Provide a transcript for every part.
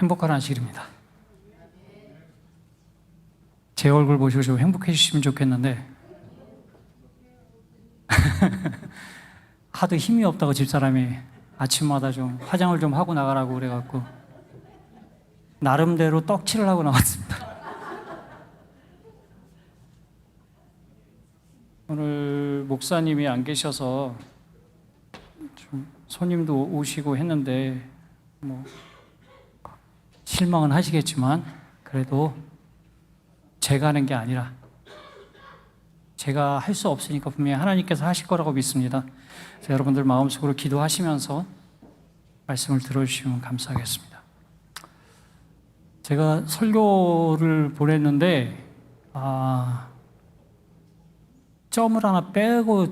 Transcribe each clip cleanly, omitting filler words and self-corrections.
행복한 안식일입니다. 제 얼굴 보시고 좀 행복해지시면 좋겠는데 하도 힘이 없다고 집사람이 아침마다 좀 화장을 좀 하고 나가라고 그래갖고 나름대로 떡칠을 하고 나왔습니다. 오늘 목사님이 안 계셔서 좀 손님도 오시고 했는데 뭐 실망은 하시겠지만 그래도 제가 하는 게 아니라 제가 할 수 없으니까 분명히 하나님께서 하실 거라고 믿습니다. 그래서 여러분들 마음속으로 기도하시면서 말씀을 들어주시면 감사하겠습니다. 제가 설교를 보냈는데 점을 하나 빼고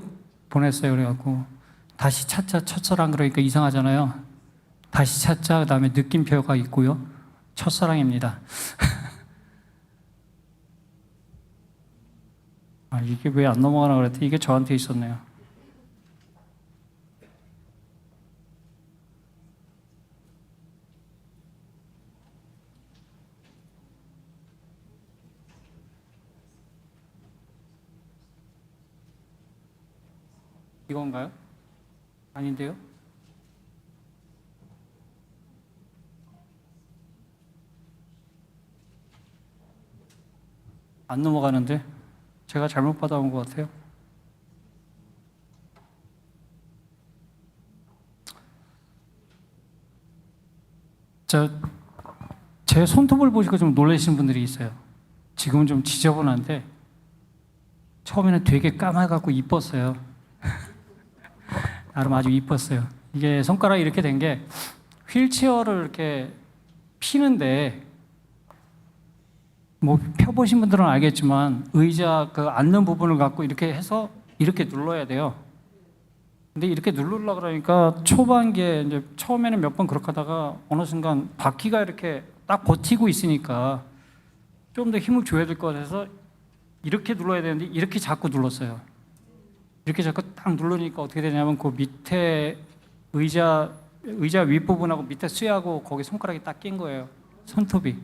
보냈어요. 그래갖고 다시 찾자 첫사랑 그러니까 이상하잖아요. 다시 찾자 그다음에 느낌표가 있고요. 첫사랑입니다. 이게 왜 안 넘어가나 그랬더니 이게 저한테 있었네요. 이건가요? 아닌데요? 안 넘어가는데? 제가 잘못 받아온 것 같아요. 제 손톱을 보시고 좀 놀라시는 분들이 있어요. 지금은 좀 지저분한데 처음에는 되게 까마갖고 이뻤어요. 나름 아주 이뻤어요. 이게 손가락이 이렇게 된 게 휠체어를 이렇게 피는데 뭐 펴보신 분들은 알겠지만 의자 그 앉는 부분을 갖고 이렇게 해서 이렇게 눌러야 돼요. 근데 이렇게 누르려고 그러니까 초반기에 이제 처음에는 몇 번 그렇게 하다가 어느 순간 바퀴가 이렇게 딱 버티고 있으니까 좀 더 힘을 줘야 될 것 같아서 이렇게 눌러야 되는데 이렇게 자꾸 눌렀어요. 이렇게 자꾸 딱 누르니까 어떻게 되냐면 그 밑에 의자 윗부분하고 밑에 수야하고 거기 손가락이 딱 낀 거예요. 손톱이.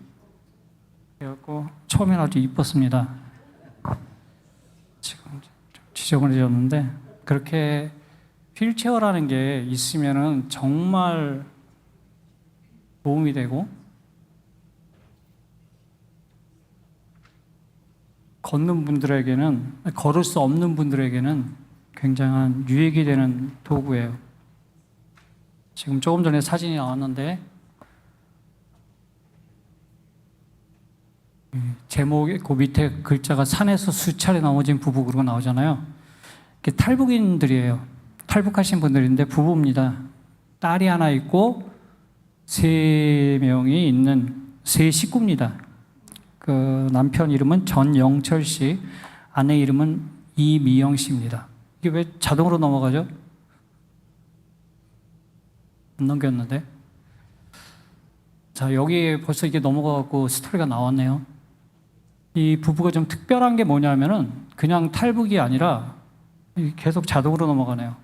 그래갖고 처음엔 아주 이뻤습니다. 지금 좀 지저분해졌는데 그렇게 휠체어라는 게 있으면은 정말 도움이 되고 걷는 분들에게는 걸을 수 없는 분들에게는 굉장한 유익이 되는 도구예요. 지금 조금 전에 사진이 나왔는데 제목에 그 밑에 글자가 산에서 수차례 넘어진 부부 그러고 나오잖아요. 이게 탈북인들이에요. 탈북하신 분들인데 부부입니다. 딸이 하나 있고 3명이 있는 세 식구입니다. 그 남편 이름은 전영철 씨, 아내 이름은 이미영 씨입니다. 이게 왜 자동으로 넘어가죠? 안 넘겼는데. 자, 여기 벌써 이게 넘어가고 스토리가 나왔네요. 이 부부가 좀 특별한 게 뭐냐면은 그냥 탈북이 아니라 계속 자동으로 넘어가네요.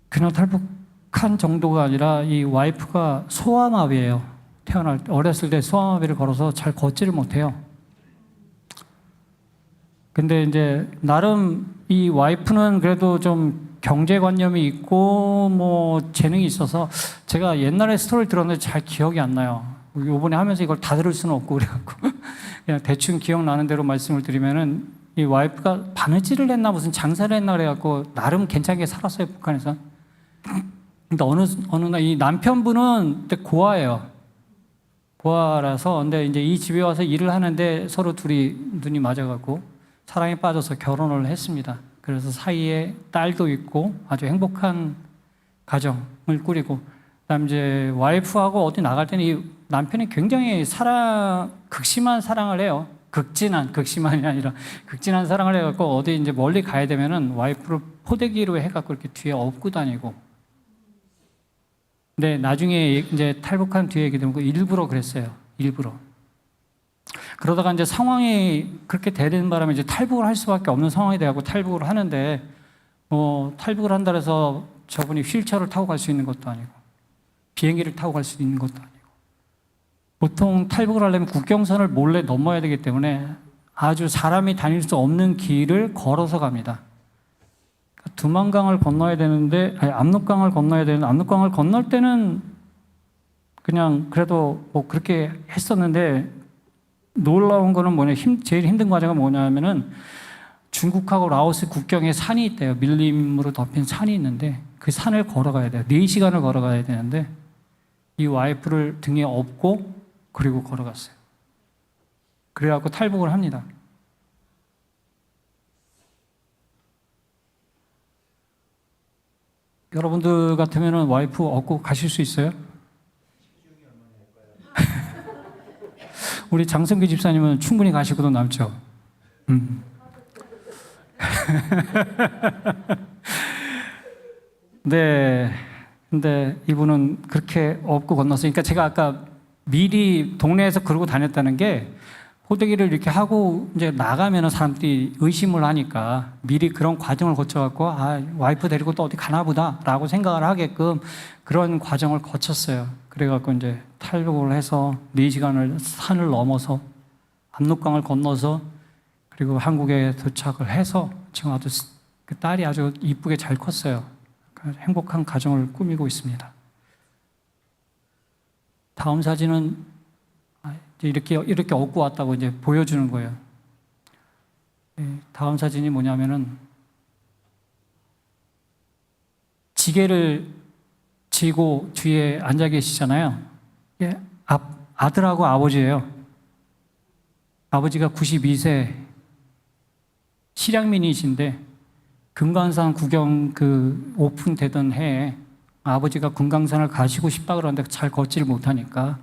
그냥 탈북한 정도가 아니라 이 와이프가 소아마비예요. 태어날 때 어렸을 때 소아마비를 걸어서 잘 걷지를 못해요. 근데 이제 나름 이 와이프는 그래도 좀 경제관념이 있고 뭐 재능이 있어서 제가 옛날에 스토리를 들었는데 잘 기억이 안 나요. 요번에 하면서 이걸 다 들을 수는 없고 그래갖고 그냥 대충 기억나는 대로 말씀을 드리면은 이 와이프가 바느질을 했나 무슨 장사를 했나 그래갖고 나름 괜찮게 살았어요, 북한에서. 근데 어느 날 이 남편분은 그때 고아예요. 고아라서 근데 이제 이 집에 와서 일을 하는데 서로 둘이 눈이 맞아갖고 사랑에 빠져서 결혼을 했습니다. 그래서 사이에 딸도 있고 아주 행복한 가정을 꾸리고 그다음 이제 와이프하고 어디 나갈 때는 이 남편이 굉장히 극심한 사랑을 해요. 극심한이 아니라 극진한 사랑을 해갖고 어디 이제 멀리 가야 되면은 와이프를 포대기로 해갖고 이렇게 뒤에 업고 다니고. 근데 나중에 이제 탈북한 뒤에 얘기 되면 일부러 그랬어요. 일부러. 그러다가 이제 상황이 그렇게 되는 바람에 이제 탈북을 할 수밖에 없는 상황이 돼갖고 탈북을 하는데 탈북을 한다 해서 저분이 휠체어를 타고 갈 수 있는 것도 아니고 비행기를 타고 갈 수 있는 것도 아니고. 보통 탈북을 하려면 국경선을 몰래 넘어야 되기 때문에 아주 사람이 다닐 수 없는 길을 걸어서 갑니다. 두만강을 건너야 되는데, 아니, 압록강을 건너야 되는데, 압록강을 건널 때는 그냥 그래도 뭐 그렇게 했었는데, 놀라운 거는 뭐냐, 제일 힘든 과정은 뭐냐면은 중국하고 라오스 국경에 산이 있대요. 밀림으로 덮인 산이 있는데 그 산을 걸어가야 돼요. 4시간을 걸어가야 되는데 이 와이프를 등에 업고 그리고 걸어갔어요. 그래갖고 탈북을 합니다. 여러분들 같으면 와이프 업고 가실 수 있어요? 우리 장성규 집사님은 충분히 가시고도 남죠. 네. 근데 이분은 그렇게 업고 건넜으니까 제가 아까 미리 동네에서 그러고 다녔다는 게 호되기를 이렇게 하고 이제 나가면은 사람들이 의심을 하니까 미리 그런 과정을 거쳐갖고 아, 와이프 데리고 또 어디 가나 보다 라고 생각을 하게끔 그런 과정을 거쳤어요. 그래갖고 이제 탈북을 해서 4시간을 산을 넘어서 압록강을 건너서 그리고 한국에 도착을 해서 지금 아주 그 딸이 아주 이쁘게 잘 컸어요. 행복한 가정을 꾸미고 있습니다. 다음 사진은 이렇게 얻고 왔다고 이제 보여주는 거예요. 다음 사진이 뭐냐면은 지게를 지고 뒤에 앉아 계시잖아요. 아들하고 아버지예요. 아버지가 92세 실향민이신데 금강산 구경 오픈되던 해에 아버지가 금강산을 가시고 싶다 그러는데 잘 걷지를 못하니까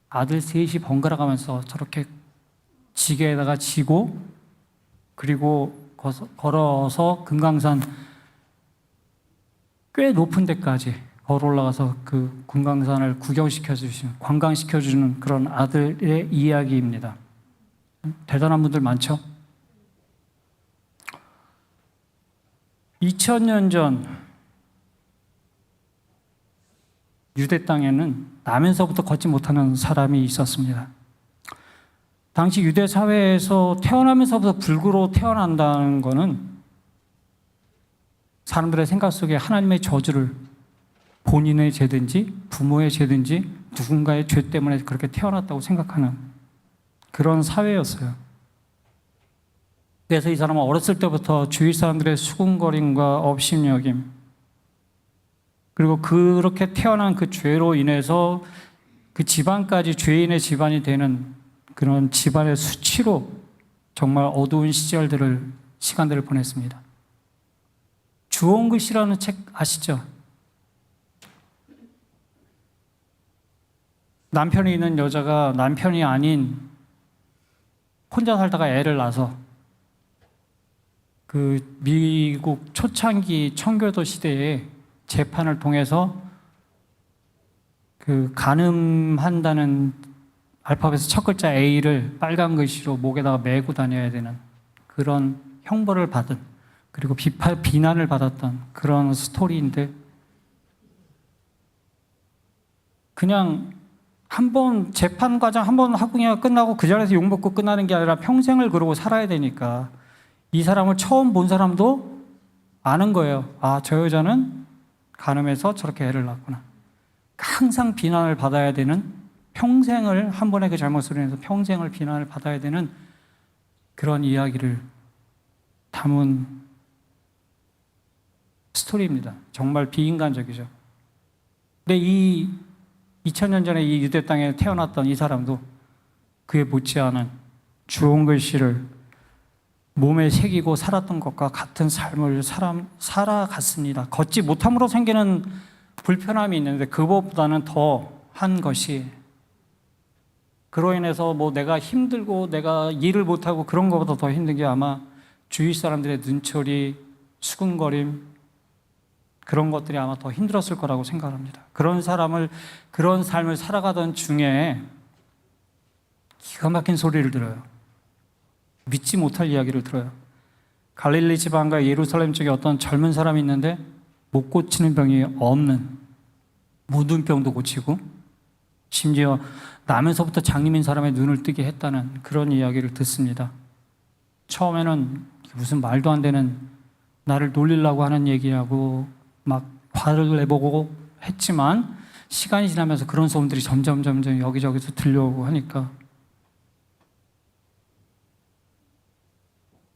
아들 셋이 번갈아 가면서 저렇게 지게에다가 지고 그리고 걸어서 금강산 꽤 높은 데까지 걸어 올라가서 그 금강산을 구경시켜주시는, 관광시켜주는 그런 아들의 이야기입니다. 대단한 분들 많죠? 2000년 전 유대 땅에는 나면서부터 걷지 못하는 사람이 있었습니다. 당시 유대 사회에서 태어나면서부터 불구로 태어난다는 것은 사람들의 생각 속에 하나님의 저주를 본인의 죄든지 부모의 죄든지 누군가의 죄 때문에 그렇게 태어났다고 생각하는 그런 사회였어요. 그래서 이 사람은 어렸을 때부터 주위 사람들의 수군거림과 업신여김 그리고 그렇게 태어난 그 죄로 인해서 그 집안까지 죄인의 집안이 되는 그런 집안의 수치로 정말 어두운 시간들을 보냈습니다. 주홍글씨라는 책 아시죠? 남편이 있는 여자가 남편이 아닌 혼자 살다가 애를 낳아서 그 미국 초창기 청교도 시대에 재판을 통해서 그 간음한다는 알파벳의 첫 글자 A를 빨간 글씨로 목에다가 메고 다녀야 되는 그런 형벌을 받은 그리고 비난을 받았던 그런 스토리인데 그냥 한번 재판 과정 한번 하고 그냥 끝나고 그 자리에서 욕먹고 끝나는 게 아니라 평생을 그러고 살아야 되니까 이 사람을 처음 본 사람도 아는 거예요. 아, 저 여자는 간음해서 저렇게 애를 낳았구나. 항상 비난을 받아야 되는 평생을 한 번의 그 잘못으로 인해서 평생을 비난을 받아야 되는 그런 이야기를 담은 스토리입니다. 정말 비인간적이죠. 근데 이 2000년 전에 이 유대 땅에 태어났던 이 사람도 그에 못지않은 주홍글씨를 몸에 새기고 살았던 것과 같은 삶을 살아갔습니다. 걷지 못함으로 생기는 불편함이 있는데 그것보다는 더 한 것이 그로 인해서 뭐 내가 힘들고 내가 일을 못하고 그런 것보다 더 힘든 게 아마 주위 사람들의 눈초리, 수군거림 그런 것들이 아마 더 힘들었을 거라고 생각합니다. 그런 삶을 살아가던 중에 기가 막힌 소리를 들어요. 믿지 못할 이야기를 들어요. 갈릴리 지방과 예루살렘 쪽에 어떤 젊은 사람이 있는데 못 고치는 병이 없는 모든 병도 고치고 심지어 나면서부터 장님인 사람의 눈을 뜨게 했다는 그런 이야기를 듣습니다. 처음에는 무슨 말도 안 되는 나를 놀리려고 하는 얘기하고 막 화를 내보고 했지만 시간이 지나면서 그런 소문들이 점점 여기저기서 들려오고 하니까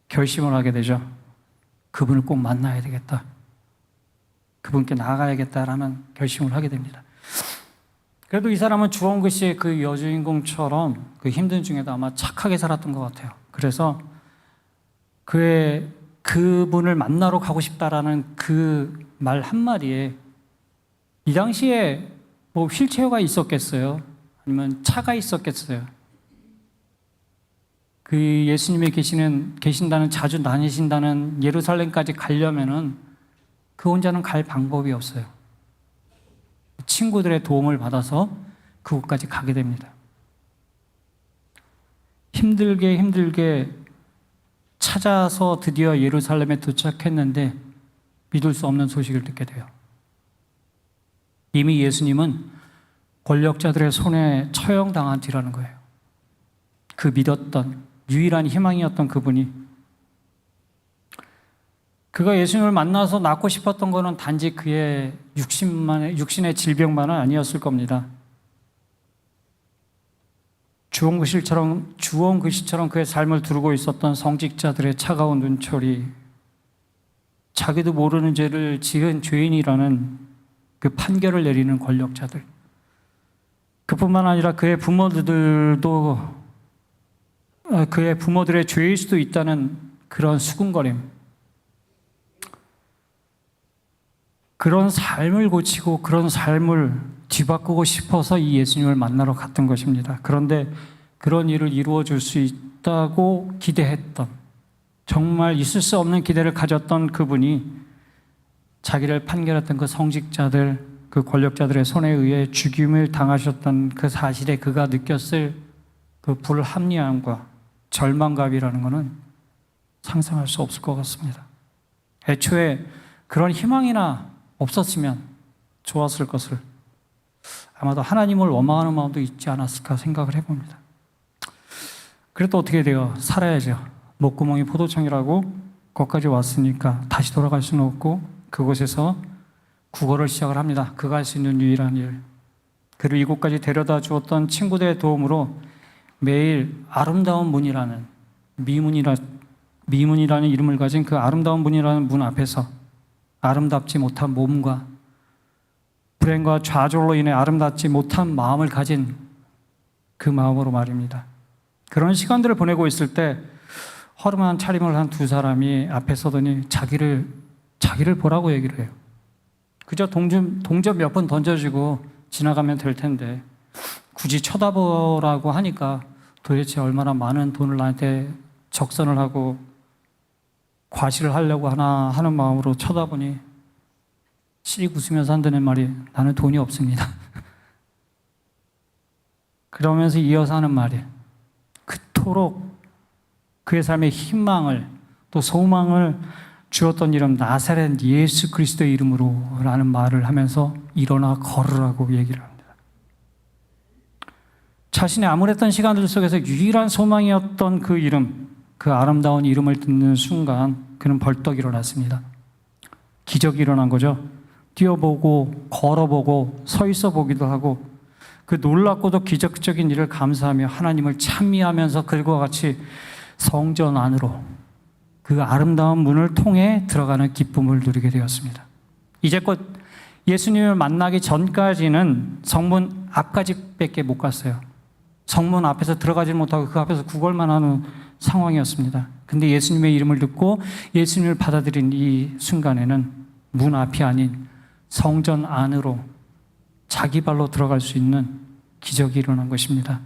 결심을 하게 되죠. 그분을 꼭 만나야 되겠다. 그분께 나아가야겠다라는 결심을 하게 됩니다. 그래도 이 사람은 주원그 씨의 그 여주인공처럼 그 힘든 중에도 아마 착하게 살았던 것 같아요. 그래서 그분을 만나러 가고 싶다라는 그 말 한마디에 이 당시에 뭐 휠체어가 있었겠어요? 아니면 차가 있었겠어요? 그 예수님이 계신다는, 자주 다니신다는 예루살렘까지 가려면은 그 혼자는 갈 방법이 없어요. 친구들의 도움을 받아서 그곳까지 가게 됩니다. 힘들게 찾아서 드디어 예루살렘에 도착했는데 믿을 수 없는 소식을 듣게 돼요. 이미 예수님은 권력자들의 손에 처형당한 뒤라는 거예요. 그 믿었던 유일한 희망이었던 그분이, 그가 예수님을 만나서 낳고 싶었던 것은 단지 그의 육신의 질병만은 아니었을 겁니다. 주원그 씨처럼 그의 삶을 두르고 있었던 성직자들의 차가운 눈초리, 자기도 모르는 죄를 지은 죄인이라는 그 판결을 내리는 권력자들, 그뿐만 아니라 그의 부모들의 죄일 수도 있다는 그런 수군거림, 그런 삶을 고치고 그런 삶을 뒤바꾸고 싶어서 이 예수님을 만나러 갔던 것입니다. 그런데 그런 일을 이루어 줄 수 있다고 기대했던, 정말 있을 수 없는 기대를 가졌던 그분이 자기를 판결했던 그 성직자들, 그 권력자들의 손에 의해 죽임을 당하셨던 그 사실에 그가 느꼈을 그 불합리함과 절망감이라는 것은 상상할 수 없을 것 같습니다. 애초에 그런 희망이나 없었으면 좋았을 것을 아마도 하나님을 원망하는 마음도 있지 않았을까 생각을 해봅니다. 그래도 어떻게 돼요? 살아야죠. 목구멍이 포도청이라고 거기까지 왔으니까 다시 돌아갈 수는 없고 그곳에서 국어를 시작을 합니다. 그가 할 수 있는 유일한 일. 그리고 이곳까지 데려다 주었던 친구들의 도움으로 매일 아름다운 문이라는 미문이라는 이름을 가진 그 아름다운 문이라는 문 앞에서 아름답지 못한 몸과 불행과 좌절로 인해 아름답지 못한 마음을 가진 그 마음으로 말입니다. 그런 시간들을 보내고 있을 때 허름한 차림을 한 두 사람이 앞에 서더니 자기를 보라고 얘기를 해요. 그저 동전 몇 번 던져주고 지나가면 될 텐데 굳이 쳐다보라고 하니까 도대체 얼마나 많은 돈을 나한테 적선을 하고 과시를 하려고 하나 하는 마음으로 쳐다보니 씩 웃으면서 한다는 말이 나는 돈이 없습니다. 그러면서 이어서 하는 말이 그토록 그의 삶의 희망을 또 소망을 주었던 이름 나사렛 예수 그리스도의 이름으로 라는 말을 하면서 일어나 걸으라고 얘기를 합니다. 자신의 암울했던 시간들 속에서 유일한 소망이었던 그 이름, 그 아름다운 이름을 듣는 순간 그는 벌떡 일어났습니다. 기적이 일어난 거죠. 뛰어보고 걸어보고 서 있어 보기도 하고 그 놀랍고도 기적적인 일을 감사하며 하나님을 찬미하면서 그들과 같이 성전 안으로 그 아름다운 문을 통해 들어가는 기쁨을 누리게 되었습니다. 이제껏 예수님을 만나기 전까지는 성문 앞까지밖에 못 갔어요. 성문 앞에서 들어가지 못하고 그 앞에서 구걸만 하는 상황이었습니다. 근데 예수님의 이름을 듣고 예수님을 받아들인 이 순간에는 문 앞이 아닌 성전 안으로 자기 발로 들어갈 수 있는 기적이 일어난 것입니다.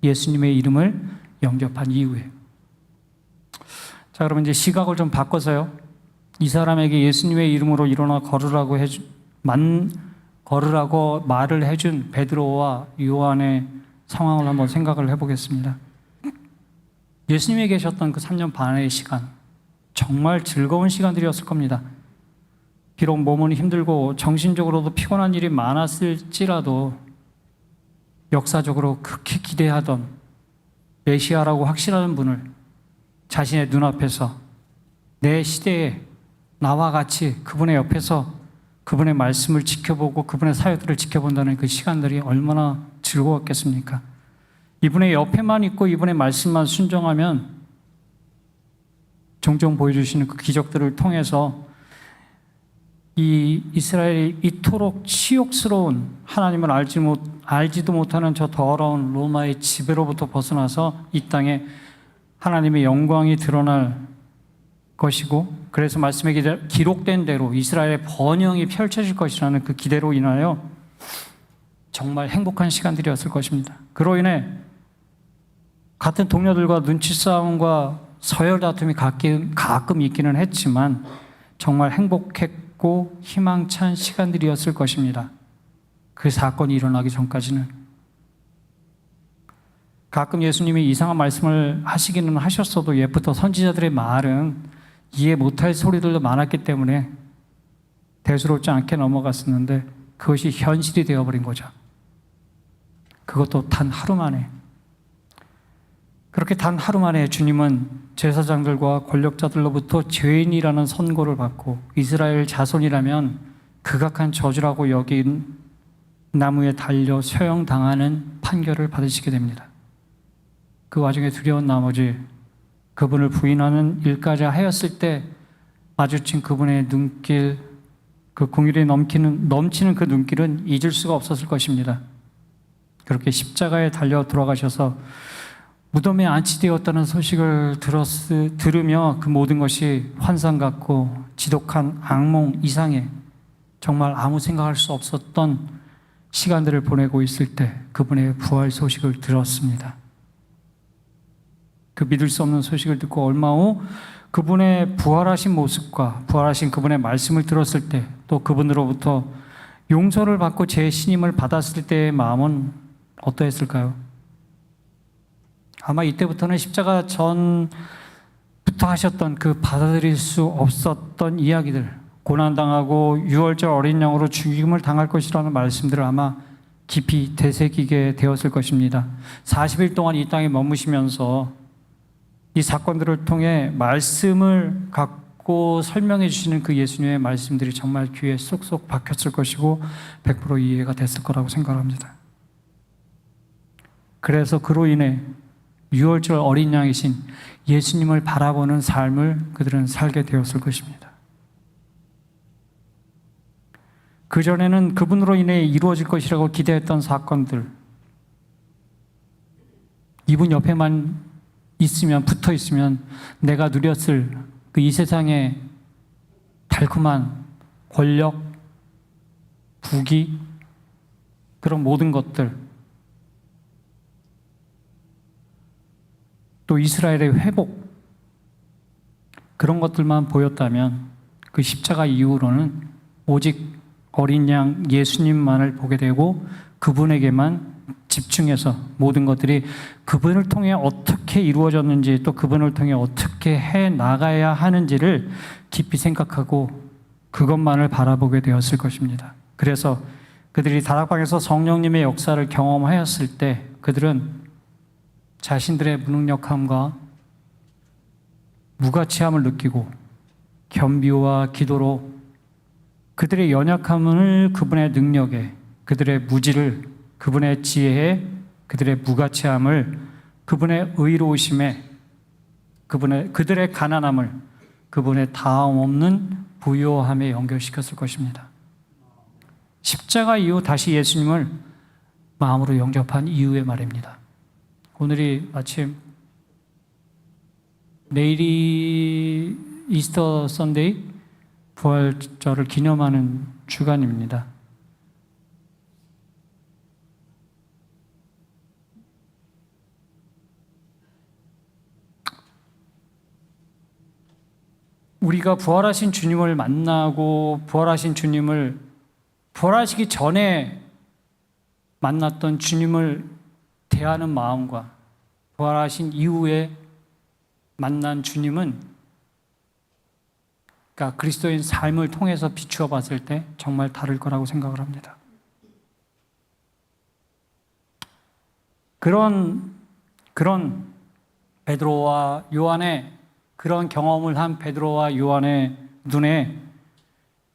예수님의 이름을 영접한 이후에. 자, 그러면 이제 시각을 좀 바꿔서요. 이 사람에게 예수님의 이름으로 일어나 걸으라고 말을 해준 베드로와 요한의 상황을 한번 생각을 해보겠습니다. 예수님이 계셨던 그 3년 반의 시간, 정말 즐거운 시간들이었을 겁니다. 비록 몸은 힘들고 정신적으로도 피곤한 일이 많았을지라도 역사적으로 극히 기대하던 메시아라고 확신하는 분을 자신의 눈앞에서 내 시대에 나와 같이 그분의 옆에서 그분의 말씀을 지켜보고 그분의 사역들을 지켜본다는 그 시간들이 얼마나 즐거웠겠습니까? 이분의 옆에만 있고 이분의 말씀만 순종하면 종종 보여주시는 그 기적들을 통해서 이 이스라엘이 이토록 치욕스러운 하나님을 알지도 못하는 저 더러운 로마의 지배로부터 벗어나서 이 땅에 하나님의 영광이 드러날 것이고, 그래서 말씀에 기록된 대로 이스라엘의 번영이 펼쳐질 것이라는 그 기대로 인하여 정말 행복한 시간들이었을 것입니다. 그로 인해 같은 동료들과 눈치 싸움과 서열 다툼이 가끔 있기는 했지만 정말 행복했고 희망찬 시간들이었을 것입니다. 그 사건이 일어나기 전까지는. 가끔 예수님이 이상한 말씀을 하시기는 하셨어도 옛부터 선지자들의 말은 이해 못할 소리들도 많았기 때문에 대수롭지 않게 넘어갔었는데 그것이 현실이 되어버린 거죠. 그것도 단 하루 만에. 그렇게 단 하루 만에 주님은 제사장들과 권력자들로부터 죄인이라는 선고를 받고 이스라엘 자손이라면 극악한 저주라고 여긴 나무에 달려 쇠형당하는 판결을 받으시게 됩니다. 그 와중에 두려운 나머지 그분을 부인하는 일까지 하였을 때 마주친 그분의 눈길, 그 공율이 넘치는 그 눈길은 잊을 수가 없었을 것입니다. 그렇게 십자가에 달려 돌아가셔서 무덤에 안치되었다는 소식을 들으며 그 모든 것이 환상 같고 지독한 악몽 이상의 정말 아무 생각할 수 없었던 시간들을 보내고 있을 때 그분의 부활 소식을 들었습니다. 그 믿을 수 없는 소식을 듣고 얼마 후 그분의 부활하신 모습과 부활하신 그분의 말씀을 들었을 때 또 그분으로부터 용서를 받고 재신임을 받았을 때의 마음은 어떠했을까요? 아마 이때부터는 십자가 전부터 하셨던 그 받아들일 수 없었던 이야기들, 고난당하고 유월절 어린 양으로 죽임을 당할 것이라는 말씀들을 아마 깊이 되새기게 되었을 것입니다. 40일 동안 이 땅에 머무시면서 이 사건들을 통해 말씀을 갖고 설명해 주시는 그 예수님의 말씀들이 정말 귀에 쏙쏙 박혔을 것이고 100% 이해가 됐을 거라고 생각합니다. 그래서 그로 인해 유월절 어린 양이신 예수님을 바라보는 삶을 그들은 살게 되었을 것입니다. 그전에는 그분으로 인해 이루어질 것이라고 기대했던 사건들, 이분 옆에만 붙어 있으면 내가 누렸을 그 이 세상의 달콤한 권력, 부귀, 그런 모든 것들, 또 이스라엘의 회복, 그런 것들만 보였다면 그 십자가 이후로는 오직 어린 양 예수님만을 보게 되고 그분에게만 집중해서 모든 것들이 그분을 통해 어떻게 이루어졌는지 또 그분을 통해 어떻게 해 나가야 하는지를 깊이 생각하고 그것만을 바라보게 되었을 것입니다. 그래서 그들이 다락방에서 성령님의 역사를 경험하였을 때 그들은 자신들의 무능력함과 무가치함을 느끼고 겸비와 기도로 그들의 연약함을 그분의 능력에, 그들의 무지를 그분의 지혜에, 그들의 무가치함을 그분의 의로우심에, 그들의 가난함을 그분의 다음 없는 부요함에 연결시켰을 것입니다. 십자가 이후 다시 예수님을 마음으로 영접한 이후의 말입니다. 오늘이 마침 내일이 이스터 선데이, 부활절을 기념하는 주간입니다. 우리가 부활하신 주님을 만나고 부활하시기 전에 만났던 주님을 대하는 마음과 부활하신 이후에 만난 주님은 그러니까 그리스도인 삶을 통해서 비추어 봤을 때 정말 다를 거라고 생각을 합니다. 그런 베드로와 요한의 그런 경험을 한 베드로와 요한의 눈에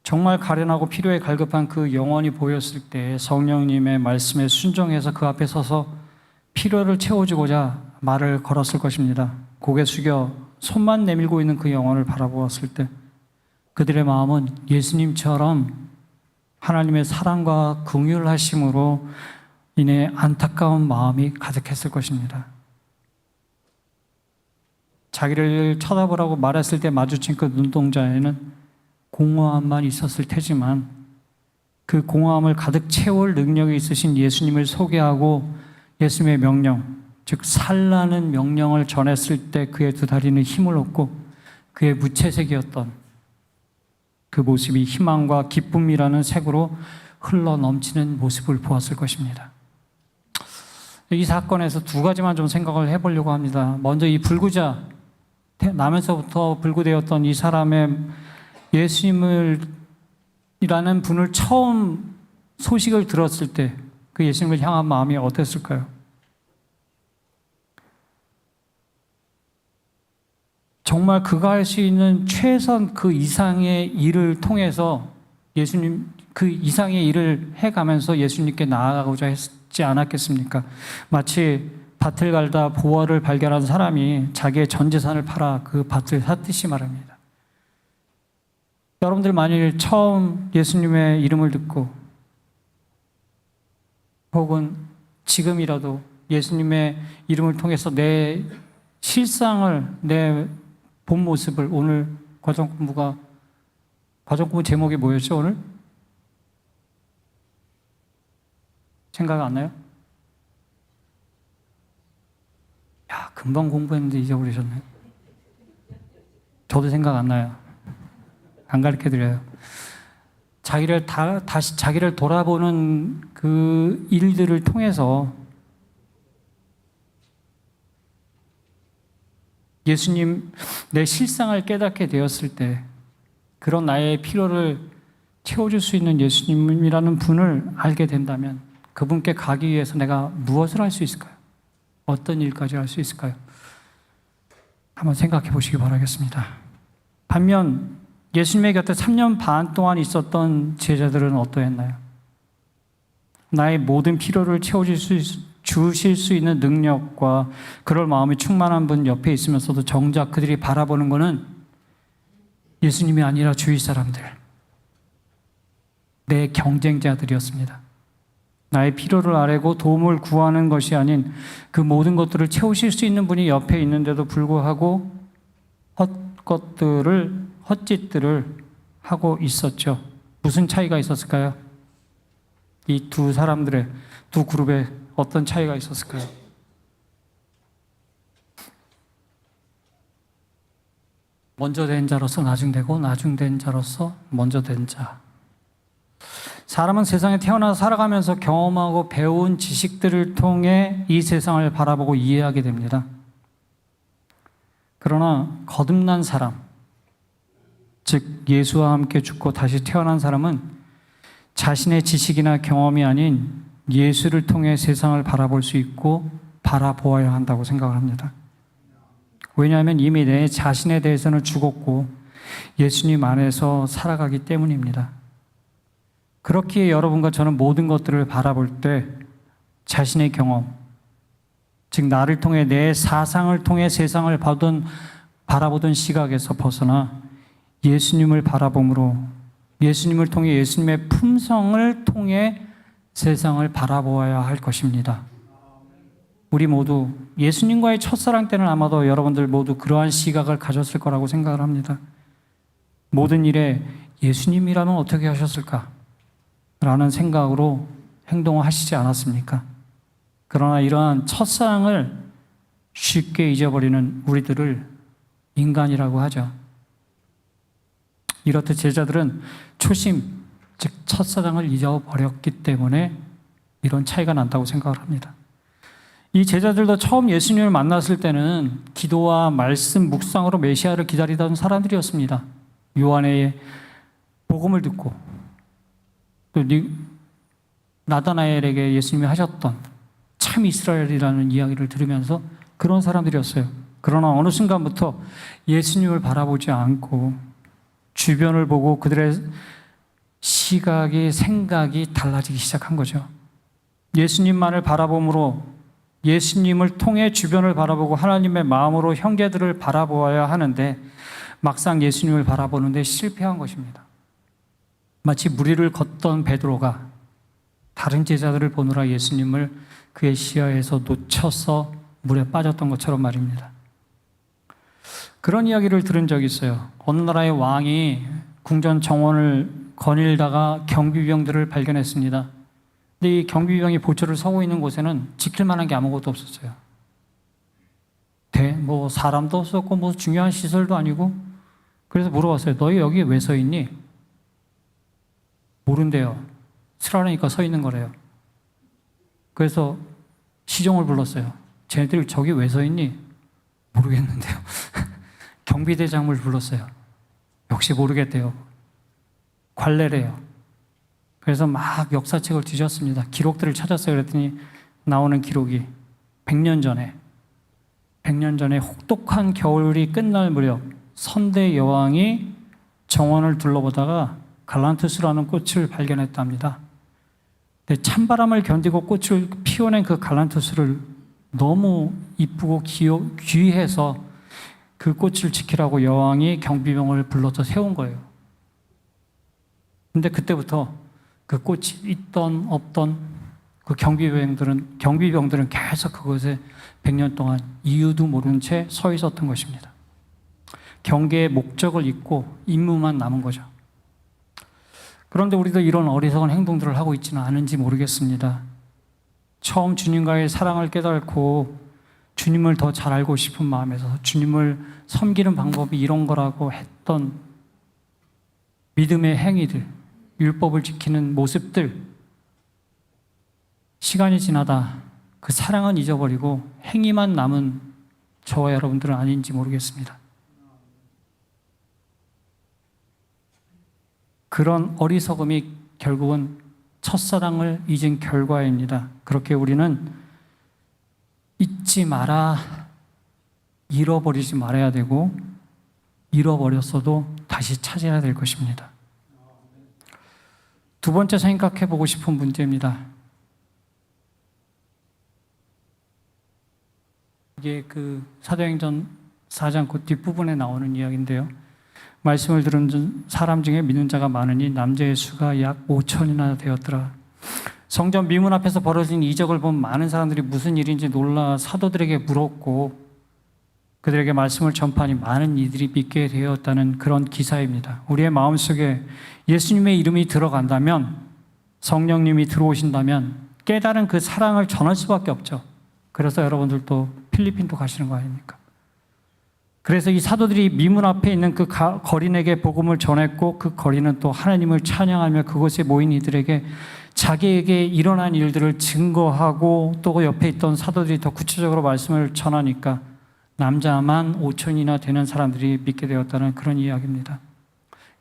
정말 가련하고 필요에 갈급한 그 영혼이 보였을 때 성령님의 말씀에 순종해서 그 앞에 서서 필요를 채워주고자 말을 걸었을 것입니다. 고개 숙여 손만 내밀고 있는 그 영혼을 바라보았을 때 그들의 마음은 예수님처럼 하나님의 사랑과 긍휼하심으로 인해 안타까운 마음이 가득했을 것입니다. 자기를 쳐다보라고 말했을 때 마주친 그 눈동자에는 공허함만 있었을 테지만 그 공허함을 가득 채울 능력이 있으신 예수님을 소개하고 예수님의 명령, 즉 살라는 명령을 전했을 때 그의 두 다리는 힘을 얻고 그의 무채색이었던 그 모습이 희망과 기쁨이라는 색으로 흘러 넘치는 모습을 보았을 것입니다. 이 사건에서 두 가지만 좀 생각을 해보려고 합니다. 먼저 이 불구자, 나면서부터 불구되었던 이 사람의 예수님을 이라는 분을 처음 소식을 들었을 때 그 예수님을 향한 마음이 어땠을까요? 정말 그가 할 수 있는 최선 그 이상의 일을 통해서 예수님 그 이상의 일을 해가면서 예수님께 나아가고자 했지 않았겠습니까? 마치 밭을 갈다 보화를 발견한 사람이 자기의 전 재산을 팔아 그 밭을 샀듯이 말합니다. 여러분들 만일 처음 예수님의 이름을 듣고 혹은 지금이라도 예수님의 이름을 통해서 내 실상을, 내 본 모습을 오늘 과정공부 제목이 뭐였죠, 오늘? 생각 안 나요? 야, 금방 공부했는데 잊어버리셨네. 저도 생각 안 나요. 안 가르쳐 드려요. 다시 자기를 돌아보는 그 일들을 통해서 예수님, 내 실상을 깨닫게 되었을 때 그런 나의 필요를 채워줄 수 있는 예수님이라는 분을 알게 된다면 그분께 가기 위해서 내가 무엇을 할 수 있을까요? 어떤 일까지 할 수 있을까요? 한번 생각해 보시기 바라겠습니다. 반면 예수님의 곁에 3년 반 동안 있었던 제자들은 어떠했나요? 나의 모든 필요를 주실 수 있는 능력과 그럴 마음이 충만한 분 옆에 있으면서도 정작 그들이 바라보는 것은 예수님이 아니라 주위 사람들, 내 경쟁자들이었습니다. 나의 필요를 아뢰고 도움을 구하는 것이 아닌 그 모든 것들을 채우실 수 있는 분이 옆에 있는데도 불구하고 헛짓들을 하고 있었죠. 무슨 차이가 있었을까요? 이 두 사람들의, 두 그룹에 어떤 차이가 있었을까요? 먼저 된 자로서 나중되고 나중된 자로서 먼저 된 자. 사람은 세상에 태어나서 살아가면서 경험하고 배운 지식들을 통해 이 세상을 바라보고 이해하게 됩니다. 그러나 거듭난 사람, 즉 예수와 함께 죽고 다시 태어난 사람은 자신의 지식이나 경험이 아닌 예수를 통해 세상을 바라볼 수 있고 바라보아야 한다고 생각을 합니다. 왜냐하면 이미 내 자신에 대해서는 죽었고 예수님 안에서 살아가기 때문입니다. 그렇기에 여러분과 저는 모든 것들을 바라볼 때 자신의 경험, 즉 나를 통해 내 사상을 통해 세상을 바라보던 시각에서 벗어나 예수님을 바라봄으로 예수님을 통해 예수님의 품성을 통해 세상을 바라보아야 할 것입니다. 우리 모두 예수님과의 첫사랑 때는 아마도 여러분들 모두 그러한 시각을 가졌을 거라고 생각을 합니다. 모든 일에 예수님이라면 어떻게 하셨을까? 라는 생각으로 행동을 하시지 않았습니까? 그러나 이러한 첫사랑을 쉽게 잊어버리는 우리들을 인간이라고 하죠. 이렇듯 제자들은 초심, 즉 첫사랑을 잊어버렸기 때문에 이런 차이가 난다고 생각을 합니다. 이 제자들도 처음 예수님을 만났을 때는 기도와 말씀, 묵상으로 메시아를 기다리던 사람들이었습니다. 요한의 복음을 듣고 또 나다나엘에게 예수님이 하셨던 참 이스라엘이라는 이야기를 들으면서 그런 사람들이었어요. 그러나 어느 순간부터 예수님을 바라보지 않고 주변을 보고 그들의 시각이, 생각이 달라지기 시작한 거죠. 예수님만을 바라봄으로, 예수님을 통해 주변을 바라보고 하나님의 마음으로 형제들을 바라보아야 하는데 막상 예수님을 바라보는데 실패한 것입니다. 마치 무리를 걷던 베드로가 다른 제자들을 보느라 예수님을 그의 시야에서 놓쳐서 물에 빠졌던 것처럼 말입니다. 그런 이야기를 들은 적이 있어요. 어느 나라의 왕이 궁전 정원을 거닐다가 경비병들을 발견했습니다. 근데 이 경비병이 보초를 서고 있는 곳에는 지킬 만한 게 아무것도 없었어요. 뭐 사람도 없었고 뭐 중요한 시설도 아니고. 그래서 물어봤어요. 너희 여기 왜 서 있니? 모른대요. 쓰라니까 서 있는 거래요. 그래서 시종을 불렀어요. 쟤네들 저기 왜 서 있니? 모르겠는데요. 경비대장을 불렀어요. 역시 모르겠대요. 관례래요. 그래서 막 역사책을 뒤졌습니다. 기록들을 찾았어요. 그랬더니 나오는 기록이 100년 전에 혹독한 겨울이 끝날 무렵 선대 여왕이 정원을 둘러보다가 갈란투스라는 꽃을 발견했답니다. 근데 찬바람을 견디고 꽃을 피워낸 그 갈란투스를 너무 이쁘고 귀해서 그 꽃을 지키라고 여왕이 경비병을 불러서 세운 거예요. 근데 그때부터 그 꽃이 있던 없던 그 경비병들은 계속 그곳에 100년 동안 이유도 모른 채 서 있었던 것입니다. 경계의 목적을 잊고 임무만 남은 거죠. 그런데 우리도 이런 어리석은 행동들을 하고 있지는 않은지 모르겠습니다. 처음 주님과의 사랑을 깨닫고 주님을 더 잘 알고 싶은 마음에서 주님을 섬기는 방법이 이런 거라고 했던 믿음의 행위들, 율법을 지키는 모습들, 시간이 지나다 그 사랑은 잊어버리고 행위만 남은 저와 여러분들은 아닌지 모르겠습니다. 그런 어리석음이 결국은 첫사랑을 잊은 결과입니다. 그렇게 우리는 잊지 마라, 잃어버리지 말아야 되고 잃어버렸어도 다시 찾아야 될 것입니다. 두 번째 생각해 보고 싶은 문제입니다. 이게 그 사도행전 4장 그 뒷부분에 나오는 이야기인데요. 말씀을 들은 사람 중에 믿는 자가 많으니 남자의 수가 약 5천이나 되었더라. 성전 미문 앞에서 벌어진 이적을 본 많은 사람들이 무슨 일인지 놀라 사도들에게 물었고 그들에게 말씀을 전파하니 많은 이들이 믿게 되었다는 그런 기사입니다. 우리의 마음속에 예수님의 이름이 들어간다면, 성령님이 들어오신다면 깨달은 그 사랑을 전할 수밖에 없죠. 그래서 여러분들도 필리핀도 가시는 거 아닙니까? 그래서 이 사도들이 미문 앞에 있는 그 거린에게 복음을 전했고 그 거린은 또 하나님을 찬양하며 그곳에 모인 이들에게 자기에게 일어난 일들을 증거하고 또 옆에 있던 사도들이 더 구체적으로 말씀을 전하니까 남자만 5천이나 되는 사람들이 믿게 되었다는 그런 이야기입니다.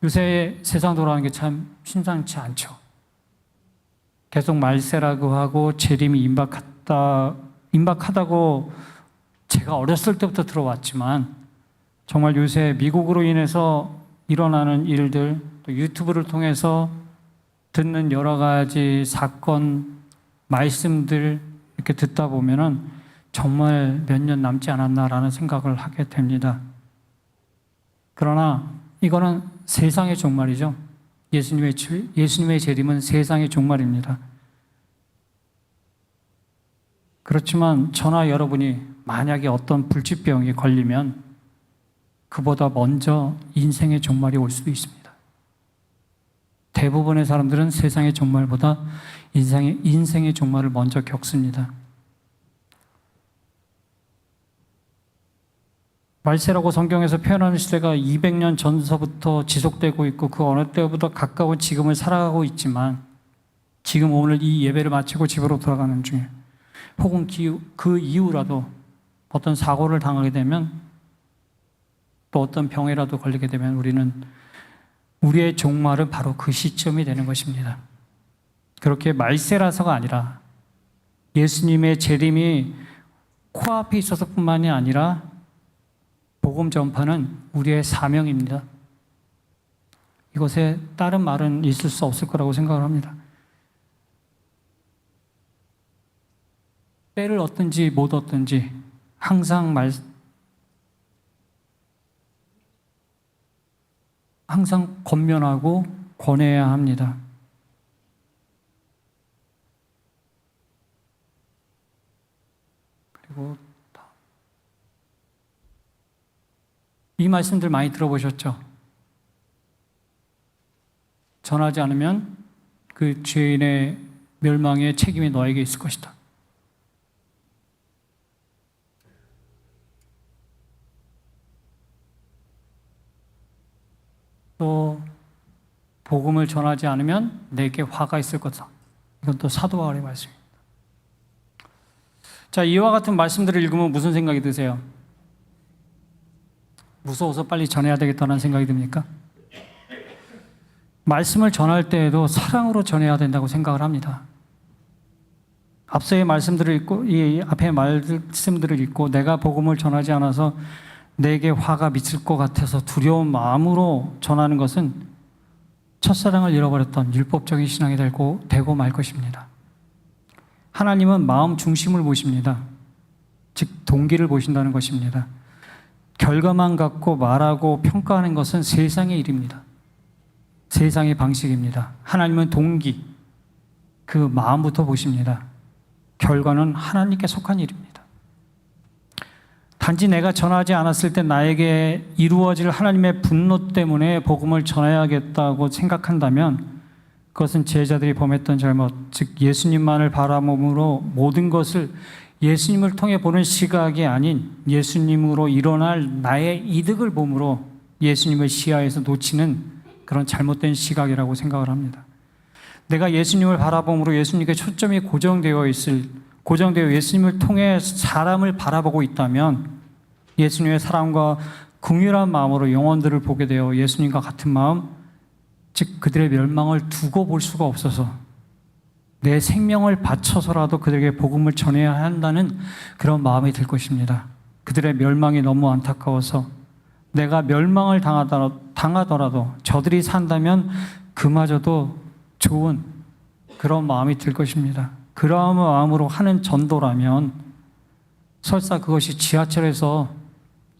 요새 세상 돌아가는 게 참 심상치 않죠. 계속 말세라고 하고 재림이 임박하다고 제가 어렸을 때부터 들어왔지만 정말 요새 미국으로 인해서 일어나는 일들, 또 유튜브를 통해서 듣는 여러 가지 사건, 말씀들 이렇게 듣다 보면은 정말 몇 년 남지 않았나라는 생각을 하게 됩니다. 그러나 이거는 세상의 종말이죠. 예수님의 재림은 세상의 종말입니다. 그렇지만 저나 여러분이 만약에 어떤 불치병에 걸리면 그보다 먼저 인생의 종말이 올 수도 있습니다. 대부분의 사람들은 세상의 종말보다 인생의 종말을 먼저 겪습니다. 말세라고 성경에서 표현하는 시대가 200년 전서부터 지속되고 있고 그 어느 때보다 가까운 지금을 살아가고 있지만 지금 오늘 이 예배를 마치고 집으로 돌아가는 중에 혹은 그 이후라도 어떤 사고를 당하게 되면 또 어떤 병에라도 걸리게 되면 우리는 우리의 종말은 바로 그 시점이 되는 것입니다. 그렇게 말세라서가 아니라 예수님의 재림이 코앞에 있어서 뿐만이 아니라 복음 전파는 우리의 사명입니다. 이것에 다른 말은 있을 수 없을 거라고 생각을 합니다. 때를 얻든지 못 얻든지 항상 권면하고 권해야 합니다. 그리고 이 말씀들 많이 들어보셨죠? 전하지 않으면 그 죄인의 멸망의 책임이 너에게 있을 것이다. 또 복음을 전하지 않으면 내게 화가 있을 거다. 이건 또 사도 바울의 말씀입니다. 자, 이와 같은 말씀들을 읽으면 무슨 생각이 드세요? 무서워서 빨리 전해야 되겠다는 생각이 듭니까? 말씀을 전할 때에도 사랑으로 전해야 된다고 생각을 합니다. 앞서의 말씀들을 읽고 이 앞의 말씀들을 읽고 내가 복음을 전하지 않아서 내게 화가 미칠 것 같아서 두려운 마음으로 전하는 것은 첫사랑을 잃어버렸던 율법적인 신앙이 되고 말 것입니다. 하나님은 마음 중심을 보십니다. 즉 동기를 보신다는 것입니다. 결과만 갖고 말하고 평가하는 것은 세상의 일입니다. 세상의 방식입니다. 하나님은 동기, 그 마음부터 보십니다. 결과는 하나님께 속한 일입니다. 단지 내가 전하지 않았을 때 나에게 이루어질 하나님의 분노 때문에 복음을 전해야겠다고 생각한다면 그것은 제자들이 범했던 잘못, 즉 예수님만을 바라봄으로 모든 것을 예수님을 통해 보는 시각이 아닌 예수님으로 일어날 나의 이득을 봄으로 예수님을 시야에서 놓치는 그런 잘못된 시각이라고 생각을 합니다. 내가 예수님을 바라봄으로 예수님께 초점이 고정되어 예수님을 통해 사람을 바라보고 있다면 예수님의 사랑과 긍휼한 마음으로 영혼들을 보게 되어 예수님과 같은 마음, 즉 그들의 멸망을 두고 볼 수가 없어서 내 생명을 바쳐서라도 그들에게 복음을 전해야 한다는 그런 마음이 들 것입니다. 그들의 멸망이 너무 안타까워서 내가 멸망을 당하더라도 저들이 산다면 그마저도 좋은 그런 마음이 들 것입니다. 그러한 마음으로 하는 전도라면 설사 그것이 지하철에서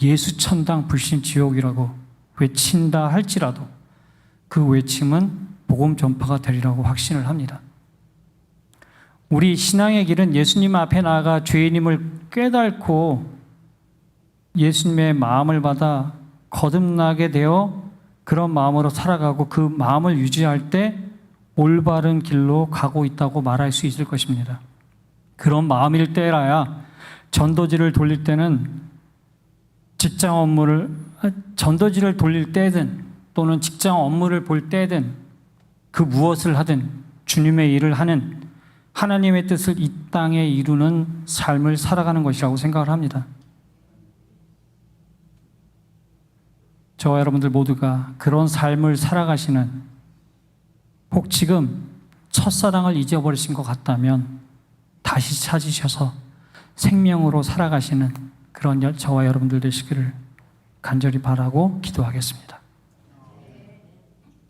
예수천당 불신지옥이라고 외친다 할지라도 그 외침은 복음 전파가 되리라고 확신을 합니다. 우리 신앙의 길은 예수님 앞에 나아가 죄인임을 깨닫고 예수님의 마음을 받아 거듭나게 되어 그런 마음으로 살아가고 그 마음을 유지할 때 올바른 길로 가고 있다고 말할 수 있을 것입니다. 그런 마음일 때라야 전도지를 돌릴 때는 전도지를 돌릴 때든 또는 직장 업무를 볼 때든 그 무엇을 하든 주님의 일을 하는 하나님의 뜻을 이 땅에 이루는 삶을 살아가는 것이라고 생각을 합니다. 저와 여러분들 모두가 그런 삶을 살아가시는, 혹 지금 첫사랑을 잊어버리신 것 같다면 다시 찾으셔서 생명으로 살아가시는 그런 저와 여러분들 되시기를 간절히 바라고 기도하겠습니다.